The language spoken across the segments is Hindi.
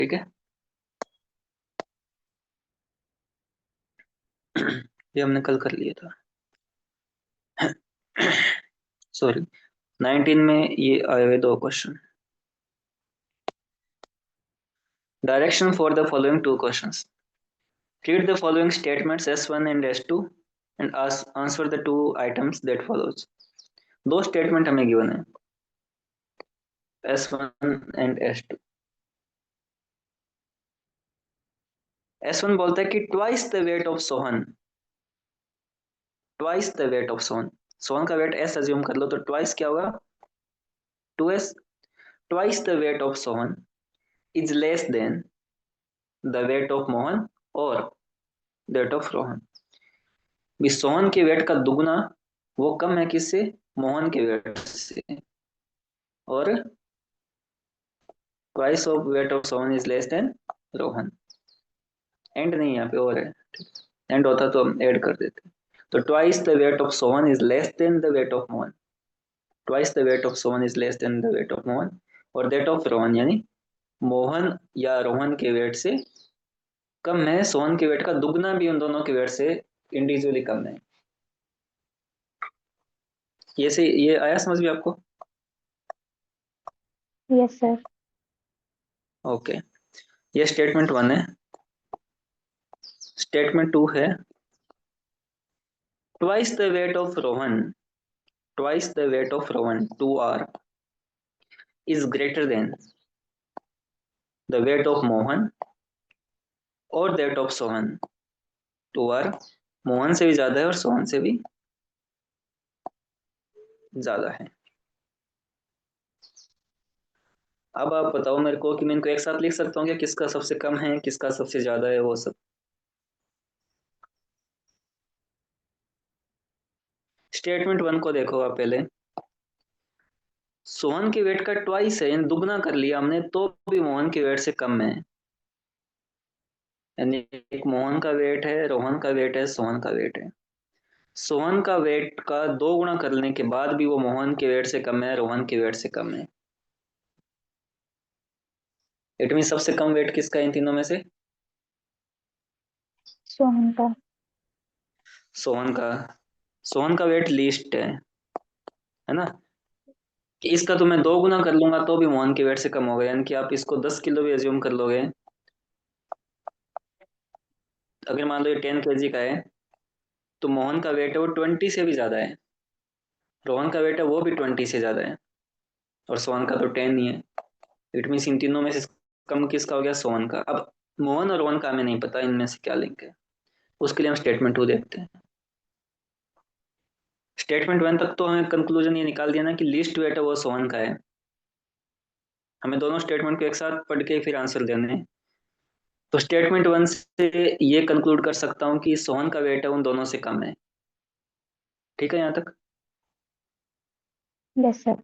ठीक है। ये हमने कल कर लिया था। सॉरी, 19 में ये आए हुए दो question. Direction for the following two questions. Read the following statements S1 and S2 and answer the two items that follows. दो स्टेटमेंट हमें गिवन है, S1 and S2। S1 बोलता है कि twice the weight of Sohan, twice the weight of Sohan. Sohan का वेट S अज्यूम कर लो तो ट्वाइस क्या होगा, 2S। Twice the weight of Sohan is less than the weight of Mohan और वेट ऑफ रोहन। भी सोहन के वेट का दुगना वो कम है किससे, मोहन के वेट से। और twice of weight of Sohan is less than Rohan. And नहीं यहाँ पे और है, एंड होता तो हम ऐड कर देते। तो twice the weight of Sohan is less than the weight of Mohan, twice the weight of Sohan is less than the weight of Mohan और दैट ऑफ रोहन, यानी मोहन या रोहन के वेट से कम है। सोहन के वेट का दुगना भी उन दोनों के वेट से इंडिविजुअली कम है। ये आया समझ में आपको? Yes sir. ओके, ये स्टेटमेंट 1 है। स्टेटमेंट 2 है, twice the weight of Rohan, twice the weight of Rohan 2R is greater then the weight of Mohan और that of Sohan. 2R Mohan से भी ज्यादा है और सोहन से भी ज्यादा है। अब आप बताओ मेरे को कि मैं इनको एक साथ लिख सकता हूँ क्या, किसका सबसे कम है किसका सबसे ज्यादा है वो सब। स्टेटमेंट 1 को देखो आप पहले, सोहन के वेट का ट्वाइस है, यानी दुगना कर लिया हमने, तो भी मोहन के वेट से कम है। यानी एक मोहन का वेट है, रोहन का वेट है, सोहन का वेट है। सोहन का वेट का दो गुना करने के बाद भी वो मोहन के वेट से कम है, रोहन के वेट से कम है। इट मीन सबसे कम वेट किसका है इन तीनों में से? सोहन का। सोहन का। सोहन का वेट लीस्ट है ना। कि इसका तो मैं दो गुना कर लूंगा तो भी मोहन के वेट से कम होगा, यानी कि आप इसको 10 किलो भी एज्यूम कर लोगे। अगर मान लो ये 10 kg का है तो मोहन का वेट है वो 20 से भी ज्यादा है, रोहन का वेट है वो भी 20 से ज्यादा है और सोहन का तो 10 ही है। इट मीन इन तीनों में से कम किसका हो गया, सोहन का। अब मोहन और रोहन का हमें नहीं पता इनमें से क्या लिंक है, उसके लिए हम स्टेटमेंट 2 देखते हैं। स्टेटमेंट 1 तक तो हमें कंक्लूजन ये निकाल दिया ना कि लीस्ट वेट है वो सोहन का है। हमें दोनों स्टेटमेंट को एक साथ पढ़ के फिर आंसर देने हैं। तो स्टेटमेंट 1 से ये कंक्लूड कर सकता हूँ कि सोहन का वेट है उन दोनों से कम है। ठीक है यहाँ तक? Yes sir.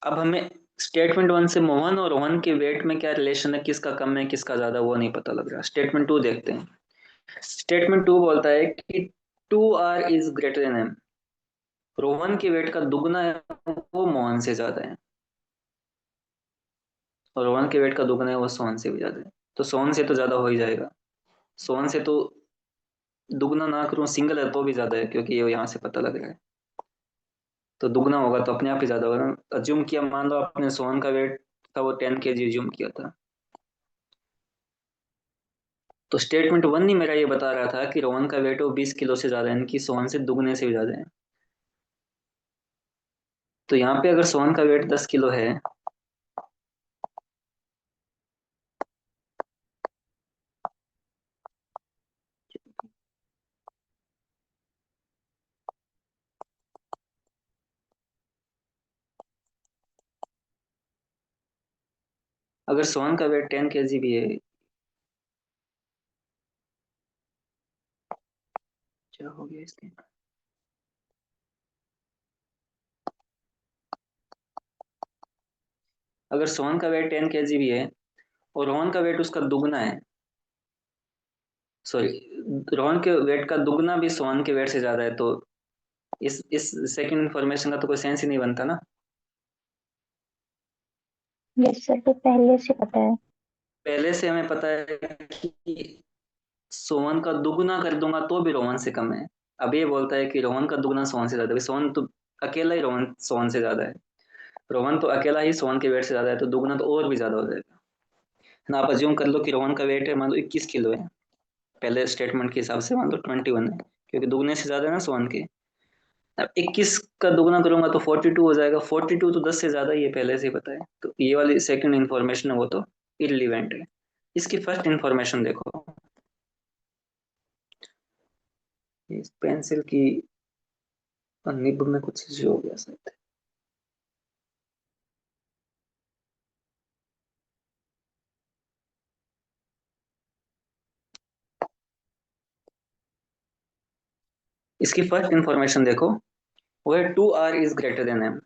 अब हमें स्टेटमेंट 1 से मोहन और रोहन के वेट में क्या रिलेशन है, किसका कम है किसका ज्यादा, वो नहीं पता लग रहा। स्टेटमेंट 2 देखते हैं। स्टेटमेंट 2 बोलता है कि 2R is greater than M। Rohan के वेट का दुगना है वो मोहन से ज्यादा है और रोहन के वेट का दुगना है वो सोहन से भी ज्यादा है। तो सोहन से तो ज्यादा हो ही जाएगा। सोहन से तो दुगना ना करूं, सिंगल है तो भी ज्यादा है क्योंकि ये यहाँ से पता लग रहा है। तो दुगना होगा तो अपने आप ही ज्यादा होगा ना। अज्यूम किया, मान लो आपने सोहन का वेट था वो 10 kg अज्यूम किया था, तो स्टेटमेंट 1 ही मेरा ये बता रहा था कि रोहन का वेट वो 20 किलो से ज्यादा है, यानी कि सोहन से दुगने से भी ज्यादा है। तो यहाँ पे अगर सोहन का वेट 10 किलो है, अगर सोहन का वेट 10 kg भी है, क्या हो गया इसके, अगर सोहन का वेट 10 kg भी है और रोहन का वेट उसका दुगना है, सॉरी, रोहन के वेट का दुगना भी सोहन के वेट से ज्यादा है, तो इस सेकंड इंफॉर्मेशन का तो कोई सेंस ही नहीं बनता ना। यस सर, तो पहले से पता है। पहले से हमें पता है कि सोहन का दुगुना कर दूंगा तो भी रोहन से कम है। अब ये बोलता है कि रोहन का दुगुना सोहन से ज्यादा है, सोहन तो अकेला ही रोहन सोहन से ज्यादा है, रोहन तो अकेला ही सोहन के वेट से ज्यादा है, तो दुगुना तो और भी ज्यादा हो जाएगा ना। आप अज्यूम कर लो कि रोहन का वेट है मान लो 21 किलो है, पहले स्टेटमेंट के हिसाब से मान लो 21 है, क्योंकि दुगने से ज्यादा है ना सोहन के। अब 21 का दुगना करूंगा तो 42 हो जाएगा, 42 तो 10 से ज्यादा ही है, पहले से ही पता है, तो ये वाली सेकंड इन्फॉर्मेशन है वो तो इररिलेवेंट है। इसकी फर्स्ट इन्फॉर्मेशन देखो, इस पेंसिल की निब में कुछ इश्यू हो गया शायद। इसकी फर्स्ट इन्फॉर्मेशन देखो, वो है 2r is greater than m।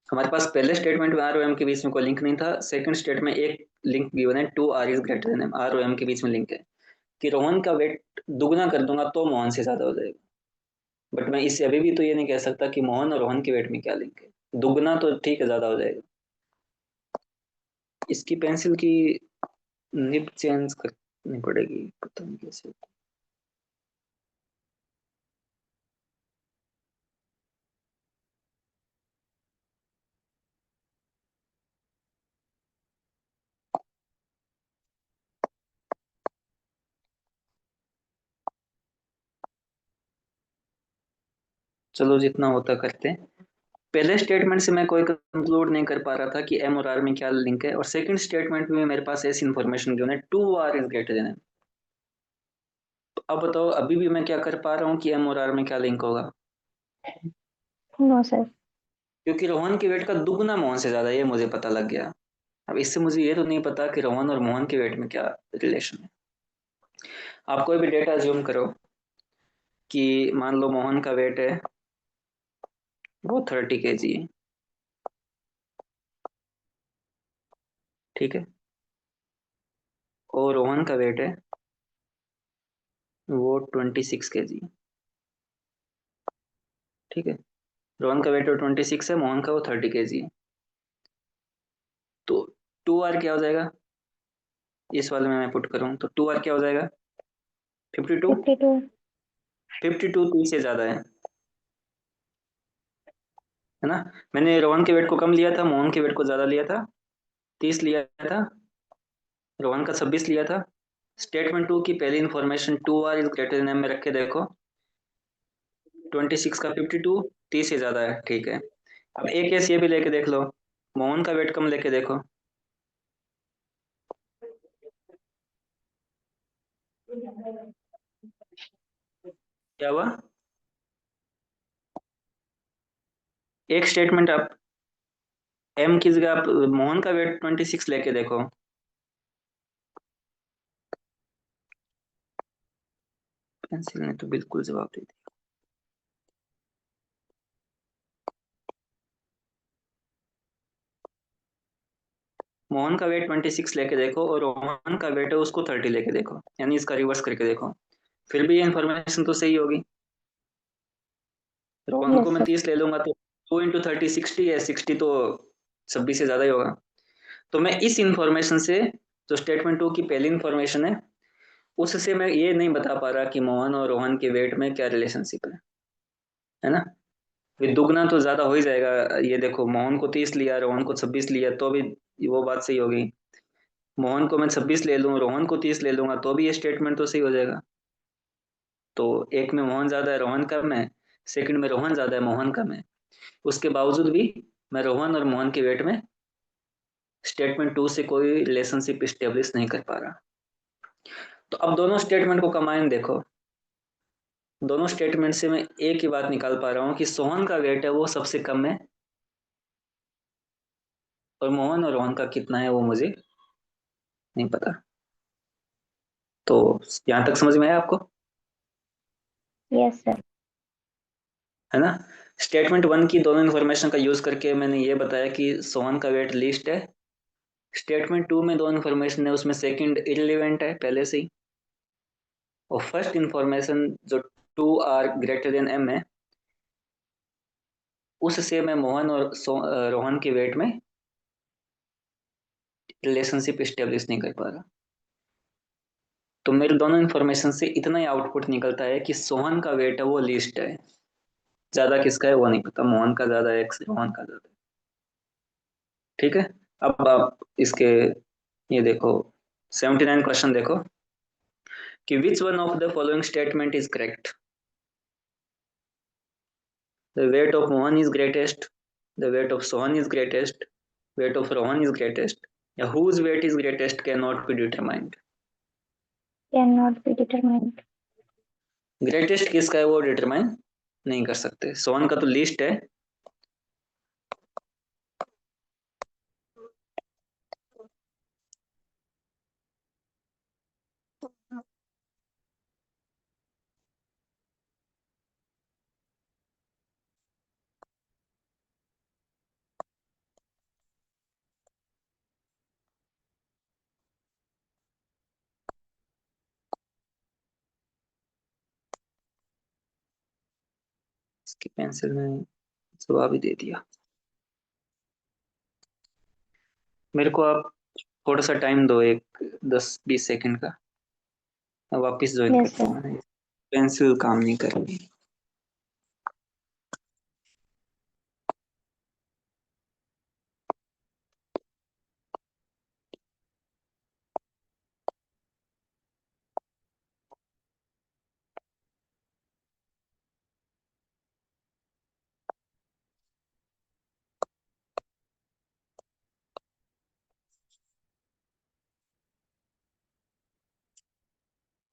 हमारे पास पहले स्टेटमेंट में आर और एम के बीच में कोई लिंक नहीं था, सेकंड स्टेट में एक लिंक गिवन है, 2r is greater than m, R और एम के बीच में लिंक है कि रोहन का वेट दुगना कर दूंगा तो मोहन से ज्यादा हो जाएगा। बट मैं इससे अभी भी तो ये नहीं कह सकता कि मोहन और रोहन के वेट में क्या लिंक है, दुगना तो ठीक है ज्यादा हो जाएगा। इसकी पेंसिल की निब चेंज करनी पड़ेगी, पता नहीं कैसे। चलो जितना होता करते हैं। पहले स्टेटमेंट से मैं कोई कंक्लूड नहीं कर पा रहा था कि एम और आर में क्या लिंक है, और सेकंड स्टेटमेंट में मेरे पास ऐसी इन्फॉर्मेशन गिवन है 2r is greater then M. तो अब बताओ अभी भी मैं क्या कर पा रहा हूँ कि एम और आर में क्या लिंक होगा, नो सर। क्योंकि रोहन के वेट का दुगना मोहन से ज्यादा है, ये मुझे पता लग गया। अब इससे मुझे ये तो नहीं पता कि रोहन और मोहन के वेट में क्या रिलेशन है। आप कोई भी डेटा अज्यूम करो कि मान लो मोहन का वेट है वो 30 kg है, ठीक है, और रोहन का वेट है वो 26 kg, ठीक है। रोहन का वेट 26 है, मोहन का वो 30 kg है। तो 2r क्या हो जाएगा, इस वाले में मैं पुट करूँ तो 2r क्या हो जाएगा, 52। 52। 52 30 से ज्यादा है ना। मैंने रोहन के वेट को कम लिया था, मोहन के वेट को ज्यादा लिया था, 30 लिया था, रोहन का 26 लिया था। स्टेटमेंट टू की पहली information 2r is greater than m में रख के देखो, 26 का 52 30 से ज्यादा है, ठीक है। अब एक केस ये भी लेके देख लो, मोहन का वेट कम लेके देखो, क्या हुआ। एक स्टेटमेंट आप m की जगह आप मोहन का वेट 26 लेके देखो, पेंसिल ने तो बिल्कुल जवाब दे दिया। मोहन का वेट 26 लेके देखो और रोहन का वेट है उसको 30 लेके देखो, यानी इसका रिवर्स करके देखो, फिर भी ये इन्फॉर्मेशन तो सही होगी। रोहन को यस मैं सर। 30 ले लूंगा तो 2 × 30 60 है, 60 तो 26 से ज्यादा ही होगा। तो मैं इस इंफॉर्मेशन से, जो स्टेटमेंट टू की पहली इंफॉर्मेशन है, उससे मैं ये नहीं बता पा रहा कि मोहन और रोहन के वेट में क्या रिलेशनशिप है ना। फिर दुगना तो ज्यादा हो ही जाएगा, ये देखो मोहन को 30 लिया, रोहन को 26 लिया, तो भी वो बात सही होगी। मोहन को मैं 26 ले लूँ, रोहन को 30 ले लूंगा, तो भी ये स्टेटमेंट तो सही हो जाएगा। तो एक में मोहन ज्यादा है रोहन कम है, सेकंड में रोहन ज्यादा है मोहन कम है, उसके बावजूद भी मैं रोहन और मोहन के वेट में स्टेटमेंट टू से कोई रिलेशनशिप स्टेब्लिश नहीं कर पा रहा। तो अब दोनों स्टेटमेंट को कंबाइन देखो, दोनों स्टेटमेंट से मैं एक ही बात निकाल पा रहा हूँ कि सोहन का वेट है वो सबसे कम है, और मोहन और रोहन का कितना है वो मुझे नहीं पता। तो यहाँ तक समझ में आया आपको, यस सर। है ना। स्टेटमेंट वन की दोनों इन्फॉर्मेशन का यूज करके मैंने ये बताया कि सोहन का वेट लीस्ट है। स्टेटमेंट टू में दो इन्फॉर्मेशन है, उसमें सेकंड इररिलेवेंट है पहले से ही, और फर्स्ट इन्फॉर्मेशन जो 2r ग्रेटर देन m है, उससे मैं मोहन और रोहन के वेट में रिलेशनशिप स्टेब्लिश नहीं कर पा रहा। तो मेरे दोनों इन्फॉर्मेशन से इतना ही आउटपुट निकलता है कि सोहन का वेट है वो लीस्ट है, ज्यादा किसका है वो नहीं पता, मोहन का ज्यादा है रोहन का ज्यादा है। ठीक है, अब आप इसके ये देखो 79 क्वेश्चन देखो कि which one of the following statement is correct. The weight of Mohan is greatest, the weight of Sohan is greatest, weight of Rohan is greatest, या whose weight is greatest can not be determined. Can not be determined. Greatest किसका है वो डिटरमाइन नहीं कर सकते, सोहन का तो लिस्ट है। इसकी पेंसिल में जवाब ही दे दिया। मेरे को आप थोड़ा सा टाइम दो, एक 10-20 सेकंड का, मैं वापस ज्वाइन यस करता सर। हूँ, पेंसिल काम नहीं कर रही।